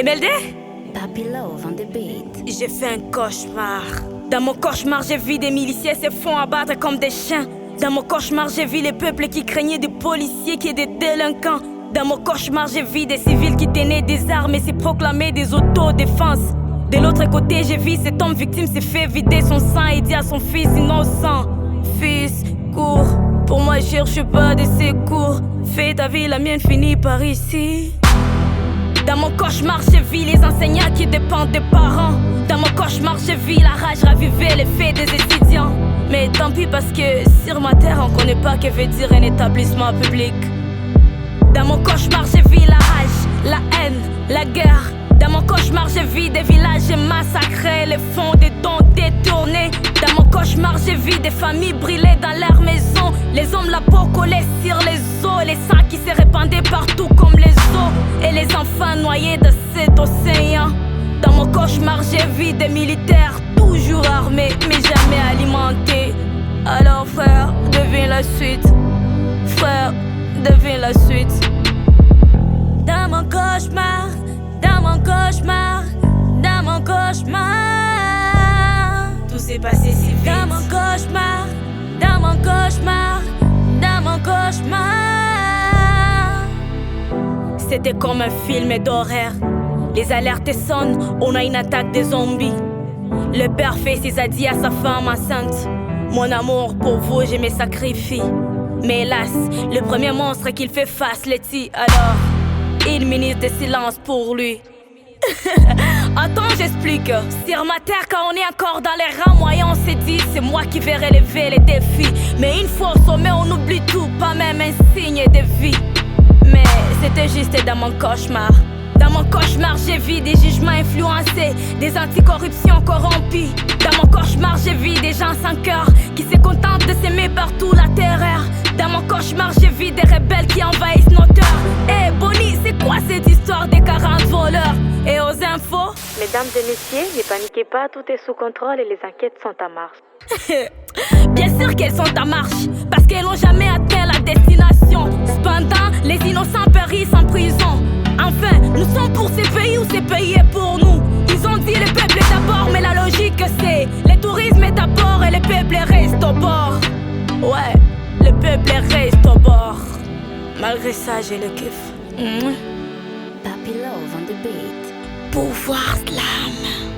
MLD? Papi Love on the beat. J'ai fait un cauchemar. Dans mon cauchemar, j'ai vu des miliciens se font abattre comme des chiens. Dans mon cauchemar, j'ai vu les peuples qui craignaient des policiers qui étaient des délinquants. Dans mon cauchemar, j'ai vu des civils qui tenaient des armes et se proclamaient des autodéfenses. De l'autre côté, j'ai vu cet homme victime s'est fait vider son sang et dit à son fils innocent: Fils, cours, pour moi je cherche pas de secours. Fais ta vie, la mienne finit par ici. Dans mon cauchemar, j'ai vu les enseignants qui dépendent des parents. Dans mon cauchemar, j'ai vu la rage raviver les faits des étudiants. Mais tant pis parce que sur ma terre, on connaît pas que veut dire un établissement public. Dans mon cauchemar, j'ai vu la rage, la haine, la guerre. Dans mon cauchemar, j'ai vu des villages massacrés, les fonds des dons détournés. Dans mon cauchemar, j'ai vu des familles brûlées dans leurs maisons. Les hommes, la peau collée sur les os, et les sangs qui se répandaient partout comme les eaux. Et les enfants noyés dans cet océan. Dans mon cauchemar, j'ai vu des militaires toujours armés, mais jamais alimentés. Alors frère, devine la suite. Frère, devine la suite. Dans mon cauchemar, dans mon cauchemar, dans mon cauchemar, tout s'est passé si vite. Dans mon cauchemar, dans mon cauchemar, dans mon cauchemar, c'était comme un film d'horreur. Les alertes sonnent, on a une attaque de zombies. Le père fait ses adieux à sa femme enceinte. Mon amour pour vous, je me sacrifie. Mais hélas, le premier monstre qu'il fait face le tue. Alors, une minute de silence pour lui. Attends, j'explique. Sur ma terre, quand on est encore dans les rangs moyens, on s'est dit c'est moi qui vais relever les défis. Mais une fois au sommet, on oublie tout, pas même un signe de vie. Mais c'était juste dans mon cauchemar. Dans mon cauchemar, j'ai vu des jugements influencés, des anticorruptions corrompues. Dans mon cauchemar, j'ai vu des gens sans cœur qui se contentent de s'aimer partout la terreur. Dans mon cauchemar, j'ai vu des rebelles qui envahissent nos terres. Eh Bonnie, c'est quoi cette histoire des 40 voleurs? Et aux infos, mesdames et messieurs, ne paniquez pas, tout est sous contrôle et les enquêtes sont en marche. Bien sûr qu'elles sont en marche, parce qu'elles n'ont jamais atteint la destination. Cependant, les innocents périssent en prison. Enfin, nous sommes pour ces pays ou ces pays est pour nous. Ils ont dit le peuple est d'abord, mais la logique c'est le tourisme est d'abord et le peuple reste au bord. Ouais, le peuple reste au bord. Malgré ça, j'ai le kiff. Papi Love on the beat. Pouvoir slam.